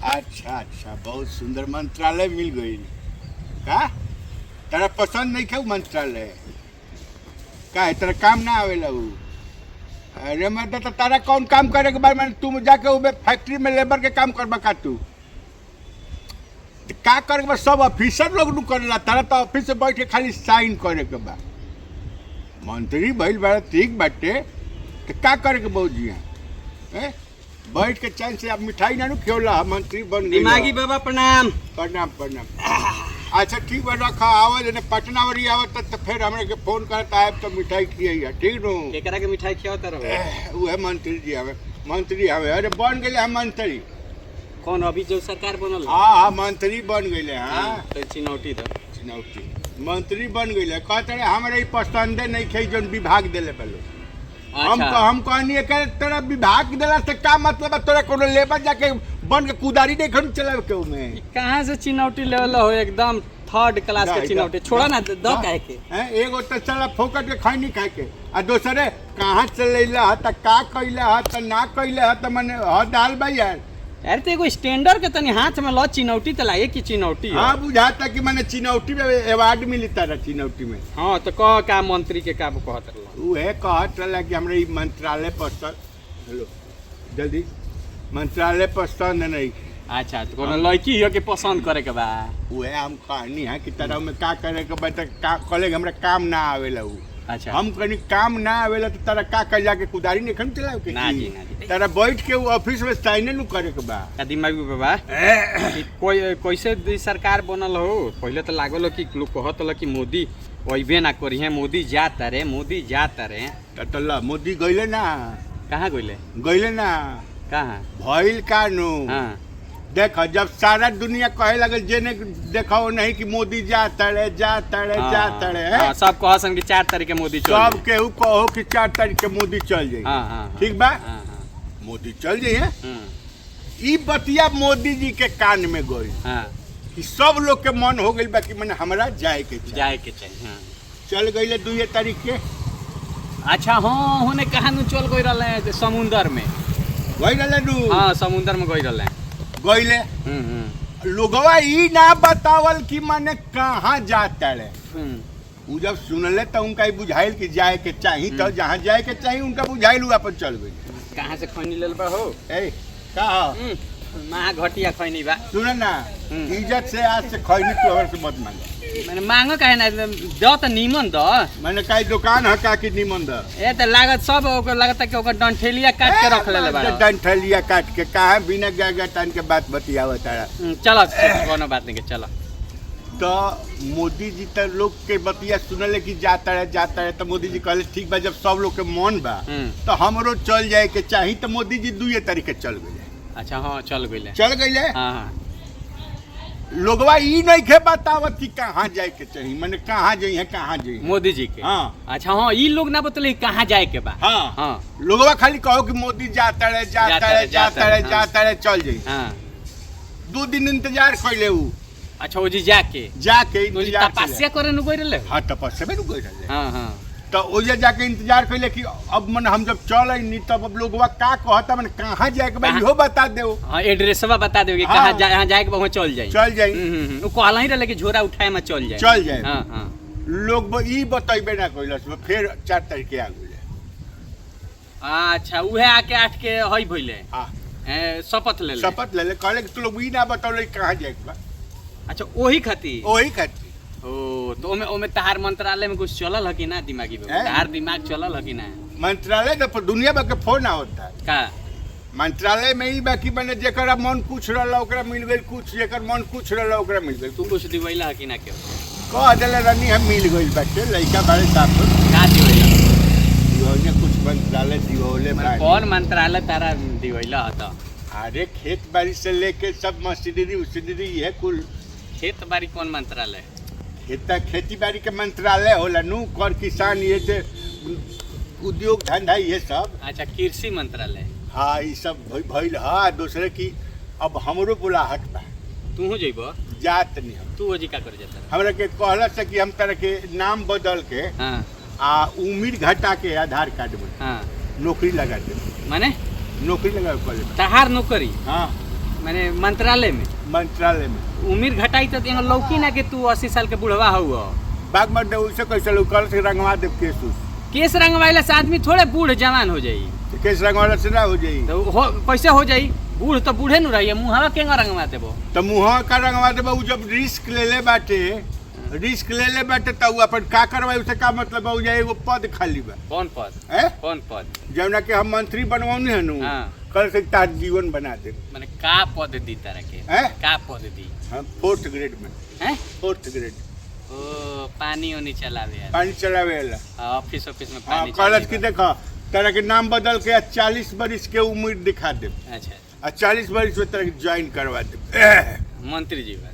अच्छा अच्छा, बहुत सुंदर मंत्रालय मिल गई का। तेरा पसंद नहीं क्यों मंत्रालय का है, तेरा काम ना आवेला उ। अरे मतलब तो तारा कौन काम करे के बाद मैंने तुम जाके वो फैक्ट्री में लेबर के काम करबा का तू का करे के बाद सब ऑफिसर लोग नु करेला, तारा तो ऑफिस से बैठ के खाली साइन करे के बा। मंत्री भइल बड़ा ठीक बाटे तो का करे के बहुत जिया हैं, बैठ के चैन से अब मिठाई ना नु खियोला मंत्री बन गई। दिमागी बाबा प्रणाम। प्रणाम प्रणाम। अच्छा ठीक बा, रखा आवाज ने पटना वाली आवत तो फिर हमरे के फोन करता है तो मिठाई खियाइया, ठीक नु। केकरा के मिठाई खियावत रहो? वो है मंत्री जी हवे, मंत्री हवे। अरे बन गेले हम मंत्री। कौन अभी जो सरकार बनल? हाँ मंत्री बन गए। हाँ तो चिनौटी दो। चिनौती मंत्री बन गए। कहते रहे हमारे पसंदे नहीं खे जो विभाग दिले पहले। हम कहनी तेरा विभाग दिला से का मतलब है, तोरा कोनो लेबर जाके बन के कुदारी नहीं खन चलावे के में। कहाँ से चिनौटी लेवल हो, एकदम थर्ड क्लास के चिनौटी। छोड़ा ना दो काहे के हैं, एगो तो चला फोकट के खैनी खाए के आ दूसरे कहाँ चलेला ह त का कइला ह त ना कइला ह त माने ह दाल बा यार। अरे तो एगो स्टैंडर्ड के तनी हाथ में लो चिनौटी त लाए की चिनौटी। हाँ बुझाता कि माने चिनौटी में अवार्ड मिली तारा चिनौटी में। हाँ तो कह का मंत्री के का कहत रहला? उहे कहत रहला कि हमरे ई मंत्रालय पसंद, हेलो जल्दी, मंत्रालय पसंद नहीं। अच्छा तो कोनो लड़की हो के पसंद करे के बा? उहे हम कहनी है कि तरह में का करे के बा त का कॉलेज हमरा काम ना आवेला उ। अच्छा हम कनी काम ना आवेला तो तारा का कर जाके कुदारी नहीं खन चलावे के? ना जी ना जी। तारा बैठ के वो ऑफिस में साइन नु करे के बा। का दिमागी बाबा कोई कैसे दी सरकार बनल हो? पहले तो लागल हो कि लोग कहत ल कि मोदी वही ना करी है, मोदी जाता रे, मोदी जाता रे। त ल मोदी गइले ना, कहाँ गइले? गइले ना, कहाँ भइल का नु। हाँ देख जब सारा दुनिया कहे लगल जेने देखो नहीं कि मोदी जाता रे जाता रे जाता रे। हाँ, सब कहसन कि 4 तारीख के मोदी चल सब केहू कहो कि 4 तारीख के मोदी चल जाई। हाँ हाँ ठीक बा, हाँ हाँ मोदी चल जाइए। ई बतिया मोदी जी के कान में गई हाँ कि सब लोग के मन हो गई बा कि मैंने हमरा जाए के जाए के चाहिए। हाँ चल गई 2 तारीख के। अच्छा हाँ होने कहाँ नु चल गई रहले समुंदर में? गई रहले नु। हाँ समुंदर में गई रहले। गईले लोगवा ई ना बतावल कि माने कहाँ जाता रे। उ जब सुनले तो उनका ही बुझाइल कि जाए के चाहिए, तो जहाँ जाए के चाहिए उनका बुझाइल हुआ अपन चल गई। कहाँ से खैनी लेल बा हो? ए का महा घटिया खैनी बा। सुन ना, इज्जत से आज से खैनी तू हमर से मत मांग। मैंने मांगो काहे ना, दो तो नीमन दो। मैंने कई दुकान है का कि निमन द ए त लागत सब ओकर लागत कि ओकर डंठेलिया काट के रख लेले बा। डंठलिया काट के कहाँ बिना गागा टान के बात बतियावत तारा। चलो कोनो बात नहीं के चलो। तो मोदी जी तो लोग के बतिया सुनले कि जाता है तो मोदी जी कहले ठीक बा, जब सब लोग के मन बा तो हमरो चल जाए के चाहिए। तो मोदी जी 2 तारीख के चल गए। अच्छा हाँ चल गइले। चल गइले। हाँ हाँ लोगवा ई नहीं के बतावत कि कहाँ जाए के चाहिए, माने कहाँ जाइए कहाँ जाइए मोदी जी के। हाँ अच्छा हाँ ई लोग ना बतले कहाँ जाए के बा। हाँ हाँ लोगवा खाली कहो कि मोदी जाता है चल जाइए। हाँ 2 दिन इंतजार कैले उ। अच्छा वो जी जाके इंतजार तपस्या करे नु गई रहले। हाँ तपस्या में नु गई रहले। हाँ हाँ तो ओजे जाके इंतजार कैले कि अब मन हम जब चल नहीं तब अब लोगवा का कहता मन कहाँ जाए के बा इहो बता देओ। हाँ एड्रेसवा बता देओ कि हाँ, कहाँ यहाँ जाए के वहाँ चल जाए। चल जाई। वो कहला ही रहले कि झोरा उठाए में चल जाए। हाँ हाँ लोग ई बतैबे ना कैलस, फिर 4 तारीख के आ गइले। अच्छा उहे आके 8 के हई भइले। हां शपथ ले कहले कि तू लोग ई ना बतौले कहाँ जाए के बा। अच्छा ओही खातिर ओ तो ओमे तहार मंत्रालय में कुछ चलल है कि ना? दिमागी बाबू तहार दिमाग चलल है कि ना? मंत्रालय तो दुनिया भर के फोन आवता है का मंत्रालय में ही बाकी बने जेकरा मन कुछ रहला ओकरा मिल गई, कुछ जेकर मन कुछ रहला ओकरा मिल गई। तू कुछ दिवैला है कि ना? के कह देले रानी हम मिल गई बाटे लइका बारे साफ का दिवैला? दिवौले कुछ मंत्रालय दिवौले बारे। कौन मंत्रालय तारा दिवैला है? अरे खेत बाड़ी से लेके सब मशीनरी है कुल। खेत बाड़ी कौन मंत्रालय? खेती बाड़ी के मंत्रालय होला नु, कर किसान ये जे उद्योग धंधा ये सब। अच्छा कृषि मंत्रालय। हाँ ये सब भइल। हाँ दूसरे की अब हमरो बुलाहट बा। तू हो जइबो? जात नहीं हम। तू ओजी का कर जाता? हमरा के कहला से कि हम तरह के नाम बदल के आ उम्र घटा के आधार कार्ड में नौकरी लगा दे। माने नौकरी लगा कॉलेज तहार नौकरी? हाँ मैंने मंत्रालय में मंत्रालय में उम्र घटाई तो यहाँ लौकी ना कि तू 80 साल के बुढ़वा हुआ। बाग मत दे उसे कैसे लोग कल से रंगवा दे केस उस केस रंगवाइला से आदमी थोड़े बूढ़ जवान हो जाई। तो केस रंगवाला से ना हो जाई तो कैसे हो जाई? बूढ़ तो बूढ़े नु रही मुँहवा केंगा रंगवा देबो? तो मुँह का रंगवा दे उ जब रिस्क ले ले बाटे तो उ अपन का करवाई उसे का मतलब हो जाए एगो पद खाली बा। कौन पद? हैं कौन पद? जौना के हम मंत्री बनवाऊनी है नु हाँ। कल से तार जीवन बना दे। माने का पद दी तारा के? हैं का पद दी? हम 4th ग्रेड में हैं? 4th ग्रेड ओ पानी ओनी चलावे यार। पानी चलावे ला। ऑफिस में हाँ पानी कॉलेज की देखा तेरा के नाम बदल के 40 बरिस के उम्र दिखा दे अच्छा और 40 बरिस में तेरा के ज्वाइन करवा दे। मंत्री जी बा।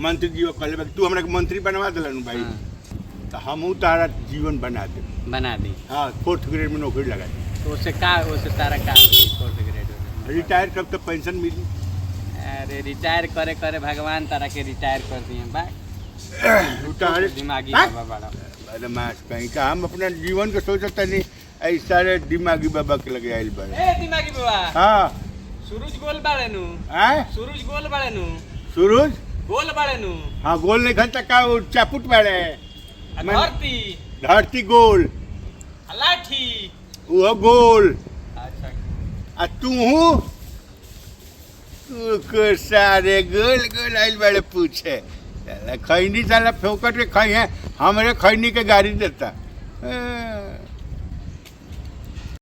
मंत्री जी कहले तू हमरा के मंत्री बनवा दिलन भाई। हाँ। तो हमहू तारा जीवन बना दे। बना दी। हाँ 4th ग्रेड में नौकरी लगा दे। तो उससे तारा का 4th ग्रेड में रिटायर कब तक पेंशन मिली? अरे रिटायर करे भगवान तारा के रिटायर कर दिए बा। रिटायर दिमागी हाँ? बाबा बड़ा अरे मास कहीं का हम अपना जीवन के सोचता नहीं ऐसा सारे दिमागी बाबा के लगे आइल बा। ए दिमागी बाबा हाँ सूरज गोल बाड़े नु। हैं सूरज गोल बाड़े नु। सूरज गोल बाड़े नु। हाँ गोल नहीं घंटा का वो चापुट बाड़े धरती धरती गोल लाठी वो गोल अच्छा आ तू को सारे गोल गोल आइल बड़े पूछे साला खैनी साला फोकट के खाई है हमरे खैनी के गाड़ी देता